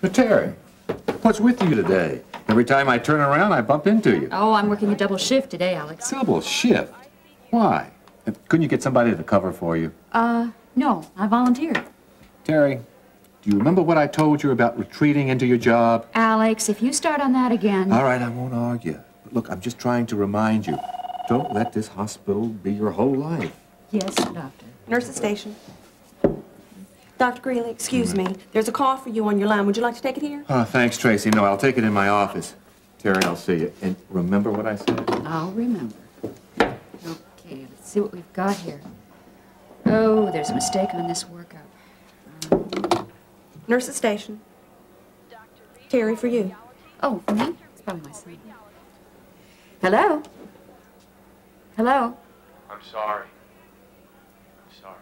But Terry, what's with you today? Every time I turn around, I bump into you. Oh, I'm working a double shift today, Alex. Double shift? Why? Couldn't you get somebody to cover for you? No, I volunteered. Terry, do you remember what I told you about retreating into your job? Alex, if you start on that again... All right, I won't argue. But look, I'm just trying to remind you. Don't let this hospital be your whole life. Yes, doctor. Nurse's station. Dr. Greeley, excuse me. There's a call for you on your line. Would you like to take it here? Oh, thanks, Tracy. No, I'll take it in my office. Terry, I'll see you. And remember what I said? I'll remember. Okay, let's see what we've got here. Oh, there's a mistake on this workup. Nurse's station. Terry, for you. Oh, for me? It's probably my son. Hello? Hello? I'm sorry. I'm sorry.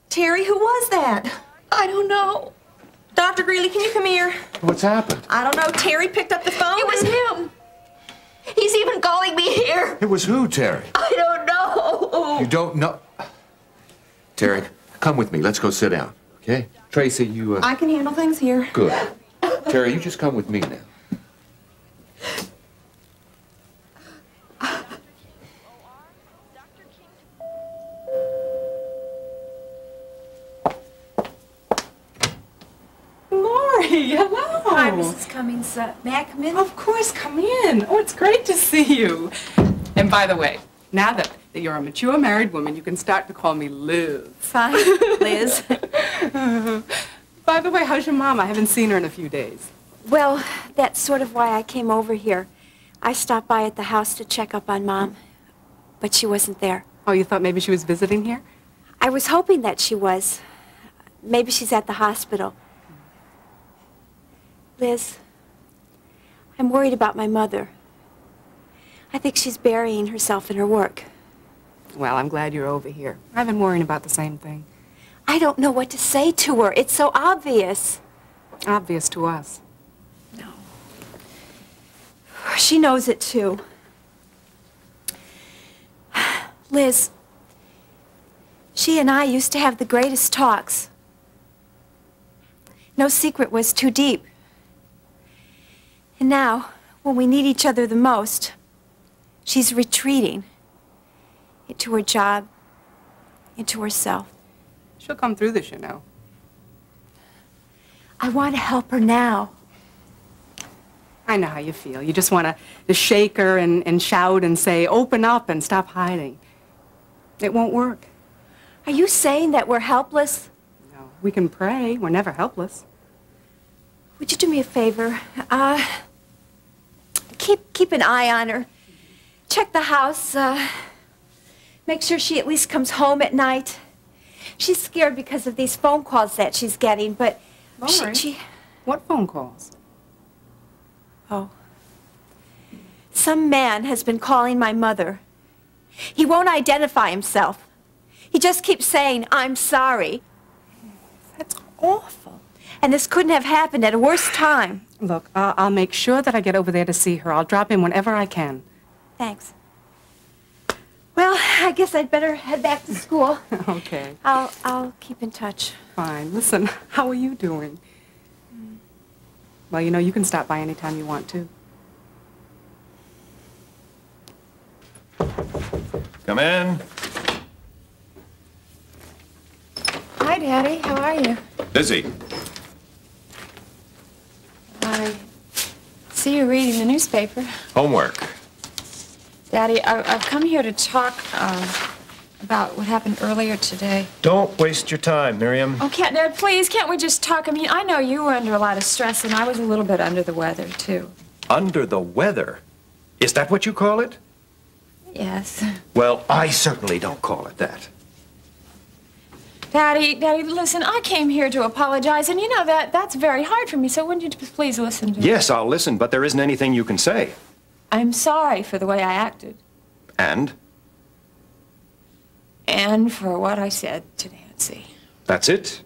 Terry, who was that? I don't know. Dr. Greeley, can you come here? What's happened? I don't know. Terry picked up the phone. It was him! He's even calling me here! It was who, Terry? I don't know! You don't know? Terry, come with me. Let's go sit down, okay? Tracy, you, I can handle things here. Good. Terry, you just come with me now. Hello. Hi, Mrs. Cummings. May I come in? Of course, come in. Oh, it's great to see you. And by the way, now that you're a mature married woman, you can start to call me Liz. Fine, Liz. By the way, how's your mom? I haven't seen her in a few days. Well, that's sort of why I came over here. I stopped by at the house to check up on Mom, but she wasn't there. Oh, you thought maybe she was visiting here? I was hoping that she was. Maybe she's at the hospital. Liz, I'm worried about my mother. I think she's burying herself in her work. Well, I'm glad you're over here. I've been worrying about the same thing. I don't know what to say to her. It's so obvious. Obvious to us. No. She knows it, too. Liz, she and I used to have the greatest talks. No secret was too deep. And now, when we need each other the most, she's retreating into her job, into herself. She'll come through this, you know. I want to help her now. I know how you feel. You just want to shake her and shout and say, open up and stop hiding. It won't work. Are you saying that we're helpless? No, we can pray. We're never helpless. Would you do me a favor? Keep an eye on her. Check the house. Make sure she at least comes home at night. She's scared because of these phone calls that she's getting, but she... What phone calls? Oh. Some man has been calling my mother. He won't identify himself. He just keeps saying, I'm sorry. That's awful. And this couldn't have happened at a worse time. Look, I'll make sure that I get over there to see her. I'll drop in whenever I can. Thanks. Well, I guess I'd better head back to school. Okay. I'll keep in touch. Fine. Listen, how are you doing? Well, you know, you can stop by anytime you want to. Come in. Hi, Daddy. How are you? Busy. I see you reading the newspaper. Homework. Daddy, I've come here to talk about what happened earlier today. Don't waste your time, Miriam. Oh, Dad, please, can't we just talk? I mean, I know you were under a lot of stress, and I was a little bit under the weather, too. Under the weather? Is that what you call it? Yes. Well, I certainly don't call it that. Daddy, listen, I came here to apologize, and you know that's very hard for me, so wouldn't you just please listen to me? Yes, I'll listen, but there isn't anything you can say. I'm sorry for the way I acted. And? And for what I said to Nancy. That's it?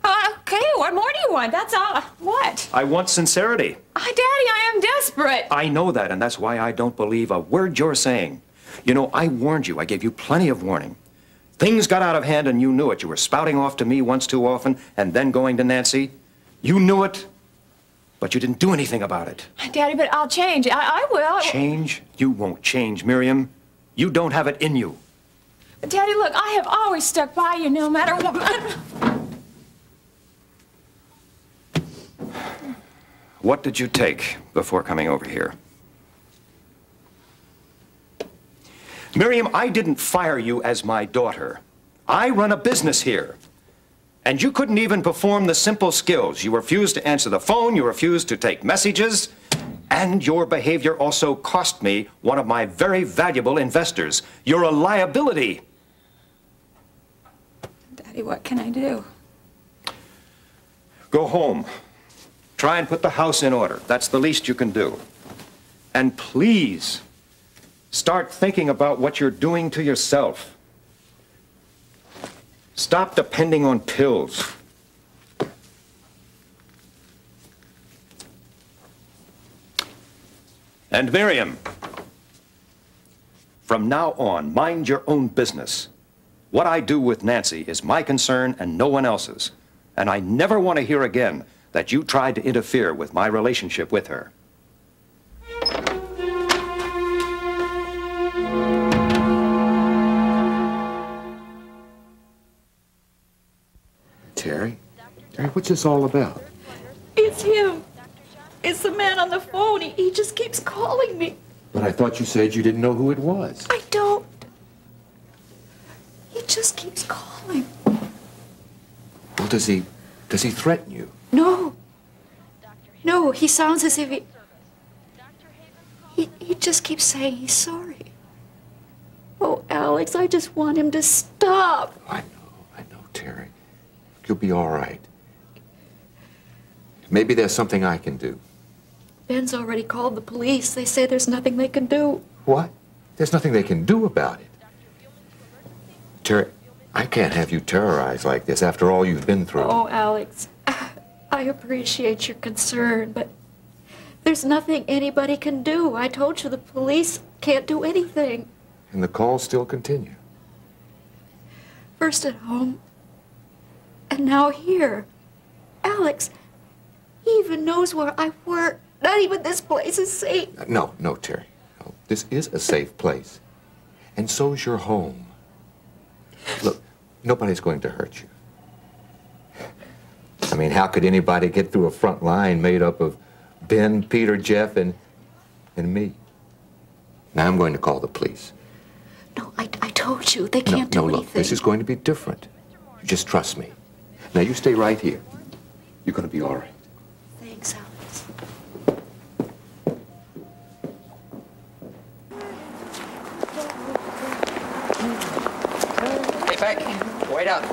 Okay, what more do you want? That's all. What? I want sincerity. Daddy, I am desperate. I know that, and that's why I don't believe a word you're saying. You know, I warned you. I gave you plenty of warning. Things got out of hand, and you knew it. You were spouting off to me once too often, and then going to Nancy. You knew it, but you didn't do anything about it. Daddy, but I'll change. I will. Change? You won't change, Miriam. You don't have it in you. Daddy, look, I have always stuck by you no matter what. What did you take before coming over here? Miriam, I didn't fire you as my daughter. I run a business here. And you couldn't even perform the simple skills. You refused to answer the phone, you refused to take messages, and your behavior also cost me one of my very valuable investors. You're a liability. Daddy, what can I do? Go home. Try and put the house in order. That's the least you can do. And please, start thinking about what you're doing to yourself. Stop depending on pills. And Miriam, from now on, mind your own business. What I do with Nancy is my concern and no one else's. And I never want to hear again that you tried to interfere with my relationship with her. Terry? Terry, what's this all about? It's him. It's the man on the phone. He just keeps calling me. But I thought you said you didn't know who it was. I don't. He just keeps calling. Well, does he threaten you? No. No, he sounds as if he just keeps saying he's sorry. Oh, Alex, I just want him to stop. I know, Terry. You'll be all right. Maybe there's something I can do. Ben's already called the police. They say there's nothing they can do. What? There's nothing they can do about it. Terry, I can't have you terrorized like this after all you've been through. Oh, Alex, I appreciate your concern, but there's nothing anybody can do. I told you the police can't do anything. And the calls still continue. First at home, and now here. Alex, he even knows where I work. Not even this place is safe. No, Terry. No, this is a safe place. And so's your home. Look, nobody's going to hurt you. I mean, how could anybody get through a front line made up of Ben, Peter, Jeff, and me? Now I'm going to call the police. No, I told you, they can't do anything. Look, this is going to be different. You just trust me. Now you stay right here. You're going to be all right. Thanks, Alex. Hey, Beck, wait up.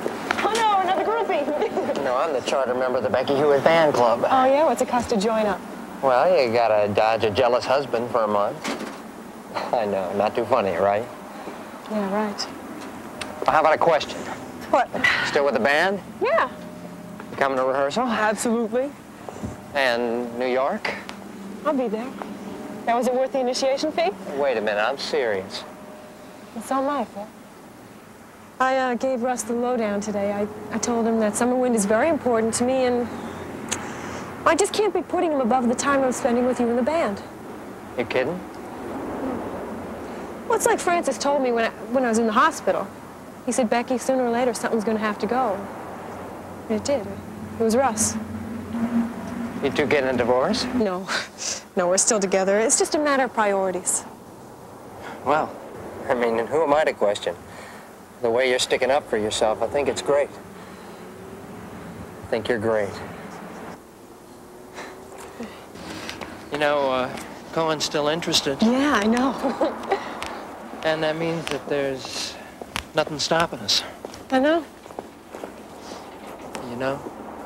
Oh, no, another groupie. No, I'm the charter member of the Becky Hewitt Fan Club. Oh, yeah? What's it cost to join up? Well, you gotta dodge a jealous husband for a month. I know, not too funny, right? Yeah, right. Well, how about a question? What? Still with the band? Yeah. Coming to rehearsal? Absolutely. And New York? I'll be there. Now, was it worth the initiation fee? Wait a minute, I'm serious. It's all my fault. I gave Russ the lowdown today. I told him that summer wind is very important to me, and I just can't be putting him above the time I'm spending with you in the band. You kidding? Well, it's like Francis told me when I was in the hospital. He said, Becky, sooner or later, something's going to have to go. And it did. It was Russ. You two getting a divorce? No. No, we're still together. It's just a matter of priorities. Well, I mean, who am I to question? The way you're sticking up for yourself, I think it's great. I think you're great. You know, Cohen's still interested. Yeah, I know. And that means that there's nothing stopping us. I know. You know?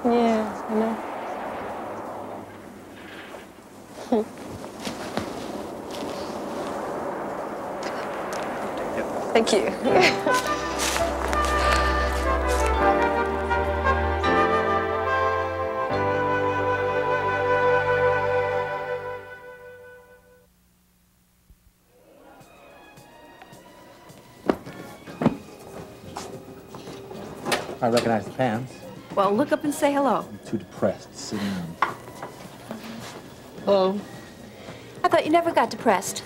Yeah, I know. Thank you. I recognize the pants. Well, look up and say hello. I'm too depressed sitting down. Hello. I thought you never got depressed.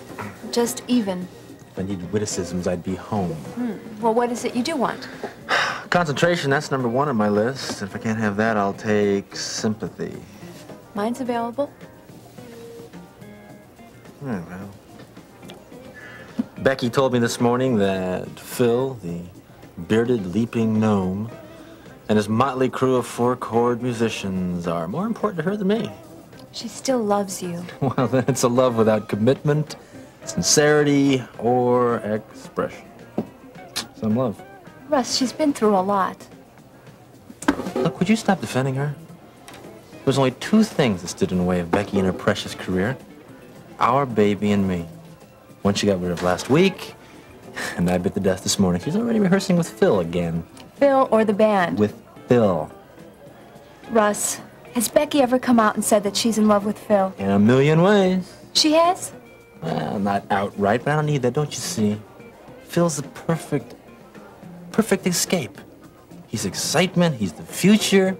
Just even. If I needed witticisms, I'd be home. Well, what is it you do want? Concentration, that's number one on my list. If I can't have that, I'll take sympathy. Mine's available. Well. Becky told me this morning that Phil, the bearded leaping gnome, and his motley crew of four-chord musicians are more important to her than me. She still loves you. Well, then it's a love without commitment, sincerity, or expression. Some love. Russ, she's been through a lot. Look, would you stop defending her? There's only two things that stood in the way of Becky and her precious career. Our baby and me. One she got rid of last week, and I bit the dust this morning. She's already rehearsing with Phil again. Phil or the band? With Phil. Russ, has Becky ever come out and said that she's in love with Phil? In a million ways. She has? Well, not outright, but I don't need that, don't you see? Phil's the perfect escape. He's excitement, he's the future.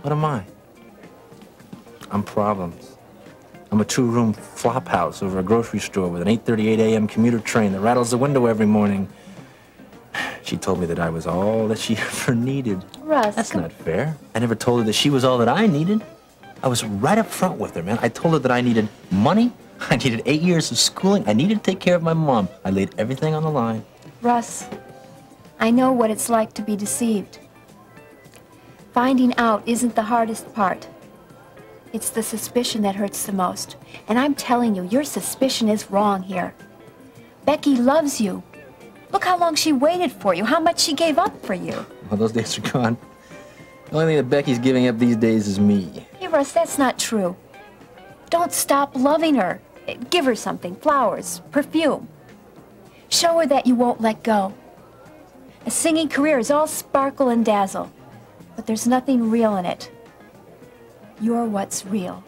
What am I? I'm problems. I'm a two-room flop house over a grocery store with an 8:38 a.m. commuter train that rattles the window every morning. She told me that I was all that she ever needed. Russ. That's not fair. I never told her that she was all that I needed. I was right up front with her, man. I told her that I needed money, I needed 8 years of schooling, I needed to take care of my mom. I laid everything on the line. Russ, I know what it's like to be deceived. Finding out isn't the hardest part. It's the suspicion that hurts the most. And I'm telling you, your suspicion is wrong here. Becky loves you. Look how long she waited for you, how much she gave up for you. Well, those days are gone. The only thing that Becky's giving up these days is me. Hey, Russ, that's not true. Don't stop loving her. Give her something, flowers, perfume. Show her that you won't let go. A singing career is all sparkle and dazzle, but there's nothing real in it. You're what's real.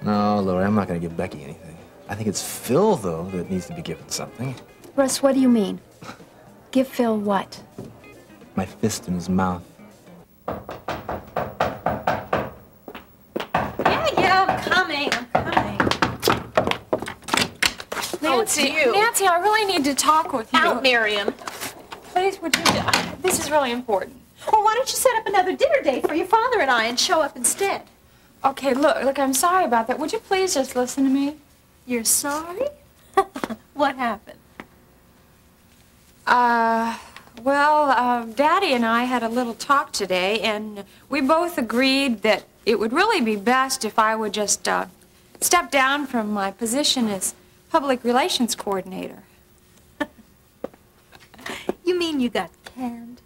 No, Lori, I'm not going to give Becky anything. I think it's Phil, though, that needs to be given something. Russ, what do you mean? Give Phil what? My fist in his mouth. Yeah, I'm coming. Nancy, I really need to talk with you. Out, Miriam. Please, would you? This is really important. Well, why don't you set up another dinner date for your father and I and show up instead? Okay, look, I'm sorry about that. Would you please just listen to me? You're sorry? What happened? Daddy and I had a little talk today, and we both agreed that it would really be best if I would just step down from my position as public relations coordinator. You mean you got canned?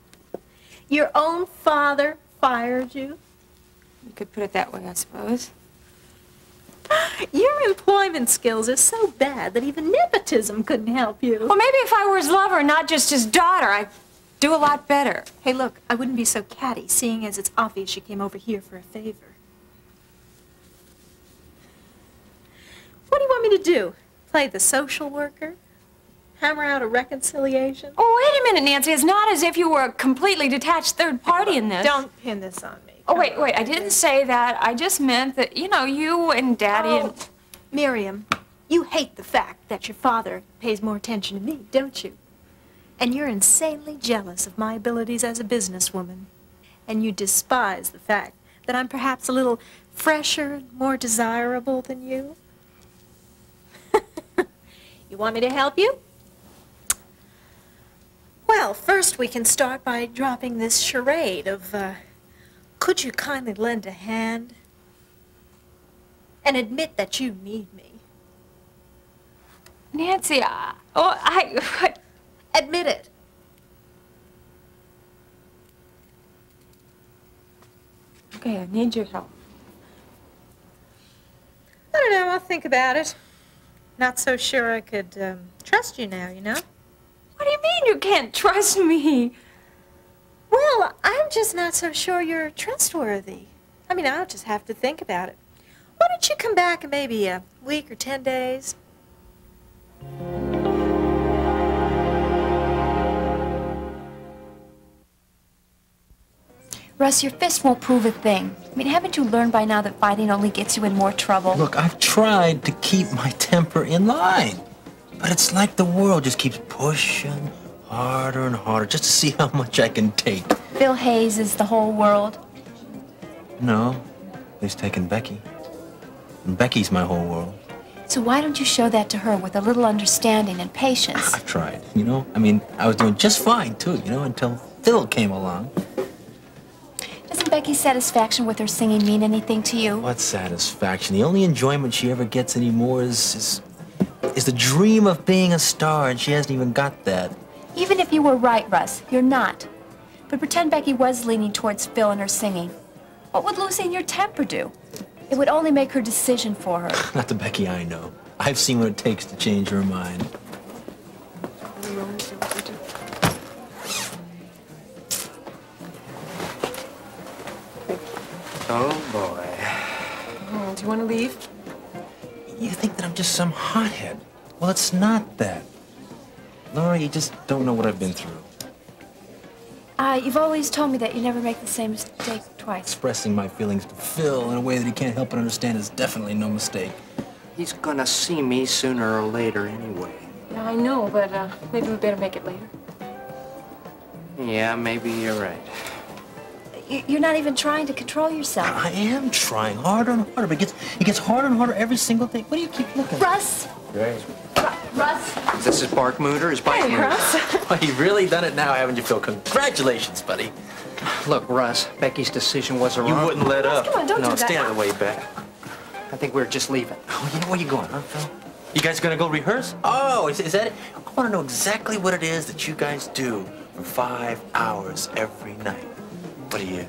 Your own father fired you? You could put it that way, I suppose. Your employment skills are so bad that even nepotism couldn't help you. Well, maybe if I were his lover, not just his daughter, I'd do a lot better. Hey, look, I wouldn't be so catty, seeing as it's obvious you came over here for a favor. What do you want me to do? Play the social worker? Hammer out a reconciliation? Oh, wait a minute, Nancy. It's not as if you were a completely detached third party in this. Don't pin this on me. Oh, wait, I didn't say that. I just meant that, you know, you and Daddy and... Miriam, you hate the fact that your father pays more attention to me, don't you? And you're insanely jealous of my abilities as a businesswoman. And you despise the fact that I'm perhaps a little fresher, more desirable than you. You want me to help you? Well, first we can start by dropping this charade of, could you kindly lend a hand? And admit that you need me. Nancy, Admit it. Okay, I need your help. I don't know, I'll think about it. Not so sure I could trust you now, you know? What do you mean you can't trust me? Well, I'm just not so sure you're trustworthy. I mean, I'll just have to think about it. Why don't you come back in maybe a week or 10 days? Russ, your fist won't prove a thing. I mean, haven't you learned by now that fighting only gets you in more trouble? Look, I've tried to keep my temper in line. But it's like the world just keeps pushing harder and harder just to see how much I can take. Phil Hayes is the whole world. No, he's taken Becky. And Becky's my whole world. So why don't you show that to her with a little understanding and patience? I've tried, you know? I mean, I was doing just fine, too, you know, until Phil came along. Doesn't Becky's satisfaction with her singing mean anything to you? What satisfaction? The only enjoyment she ever gets anymore is the dream of being a star, and she hasn't even got that. Even if you were right, Russ, you're not. But pretend Becky was leaning towards Phil and her singing. What would losing your temper do? It would only make her decision for her. Not the Becky I know. I've seen what it takes to change her mind. Oh, boy. Oh, do you want to leave? You think that I'm just some hothead. Well, it's not that. Laura, you just don't know what I've been through. You've always told me that you never make the same mistake twice. Expressing my feelings to Phil in a way that he can't help but understand is definitely no mistake. He's gonna see me sooner or later anyway. Yeah, I know, but maybe we better make it later. Yeah, maybe you're right. You're not even trying to control yourself. I am trying harder and harder, but it gets harder and harder every single day. What do you keep looking at? Russ! Great. Russ! This is bark mood or is bite mood? Well, you've really done it now, haven't you, Phil? Congratulations, buddy. Look, Russ, Becky's decision was wrong. You wouldn't let up. Come on, don't no, do that. stay out of the way, Beck. I think we're just leaving. Oh, you know where you going, huh, Phil? You guys gonna go rehearse? Oh, is that it? I want to know exactly what it is that you guys do for 5 hours every night. What do you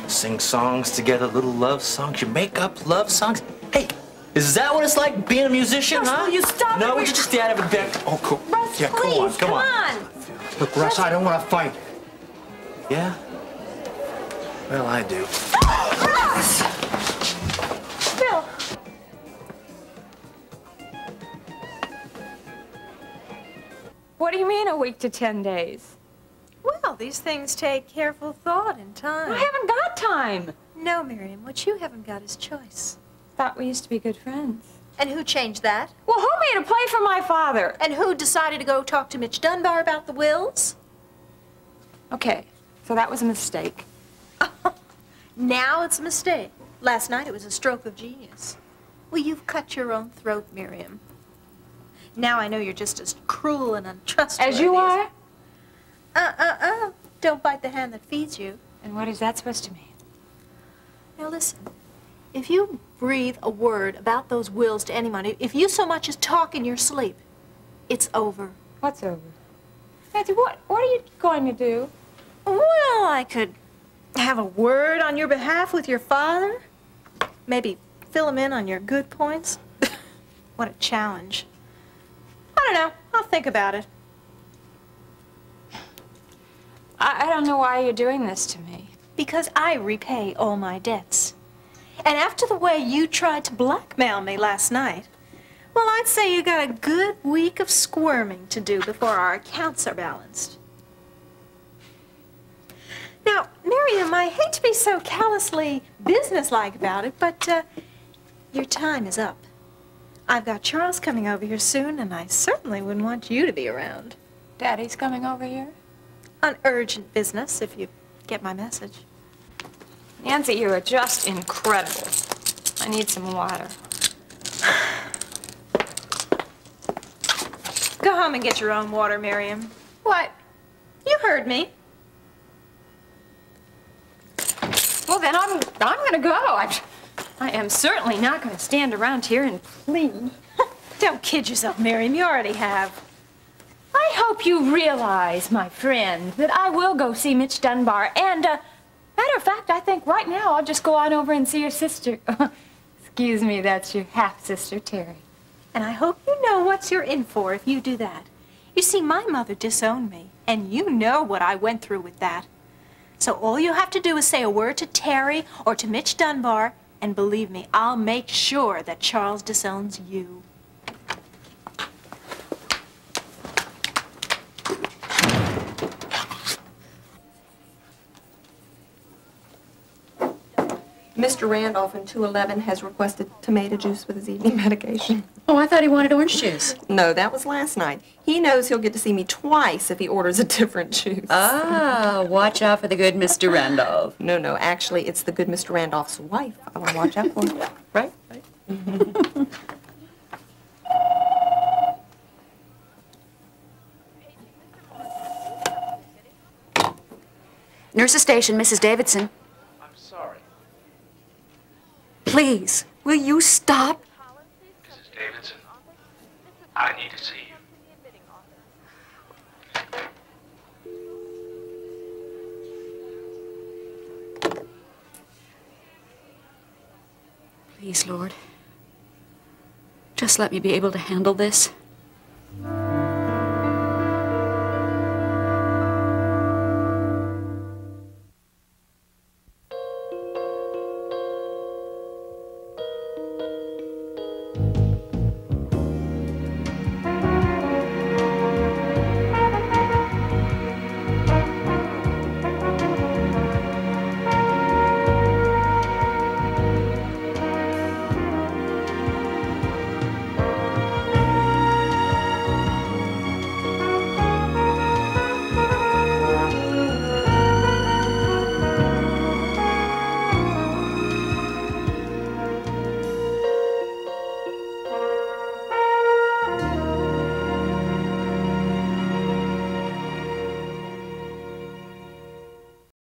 sing songs together, little love songs? You make up love songs? Hey, is that what it's like being a musician, Russ, huh? will you stop No, it? would you just stay out of it, Beck? Oh, cool. Russ, yeah, please, come on. Look, Russ, I don't want to fight. Yeah? Well, I do. Russ! Phil! What do you mean a week to 10 days? Well, these things take careful thought and time. I haven't got time. No, Miriam, what you haven't got is choice. Thought we used to be good friends. And who changed that? Well, who made a play for my father? And who decided to go talk to Mitch Dunbar about the wills? Okay, so that was a mistake. Now it's a mistake. Last night it was a stroke of genius. Well, you've cut your own throat, Miriam. Now I know you're just as cruel and untrustworthy As you are? Don't bite the hand that feeds you. And what is that supposed to mean? Now listen, if you breathe a word about those wills to anyone, if you so much as talk in your sleep, it's over. What's over? Nancy, what are you going to do? Well, I could have a word on your behalf with your father. Maybe fill him in on your good points. What a challenge. I don't know. I'll think about it. I don't know why you're doing this to me. Because I repay all my debts. And after the way you tried to blackmail me last night, well, I'd say you got a good week of squirming to do before our accounts are balanced. Now, Miriam, I hate to be so callously businesslike about it, but your time is up. I've got Charles coming over here soon, and I certainly wouldn't want you to be around. Daddy's coming over here? On urgent business, if you get my message. Nancy, you are just incredible. I need some water. Go home and get your own water, Miriam. What? You heard me. Well, then I'm gonna go. I am certainly not gonna stand around here and plead. Don't kid yourself, Miriam. You already have. I hope you realize, my friend, that I will go see Mitch Dunbar. And, matter of fact, I think right now I'll just go on over and see your sister. Excuse me, that's your half-sister, Terry. And I hope you know what you're in for if you do that. You see, my mother disowned me, and you know what I went through with that. So all you have to do is say a word to Terry or to Mitch Dunbar, and believe me, I'll make sure that Charles disowns you. Mr. Randolph in 211 has requested tomato juice with his evening medication. Oh, I thought he wanted orange juice. No, that was last night. He knows he'll get to see me twice if he orders a different juice. Ah, watch out for the good Mr. Randolph. No, actually, it's the good Mr. Randolph's wife I want to watch out for. Right? Nurse's station, Mrs. Davidson. I'm sorry. Please, will you stop? Mrs. Davidson, I need to see you. Please, Lord. Just let me be able to handle this.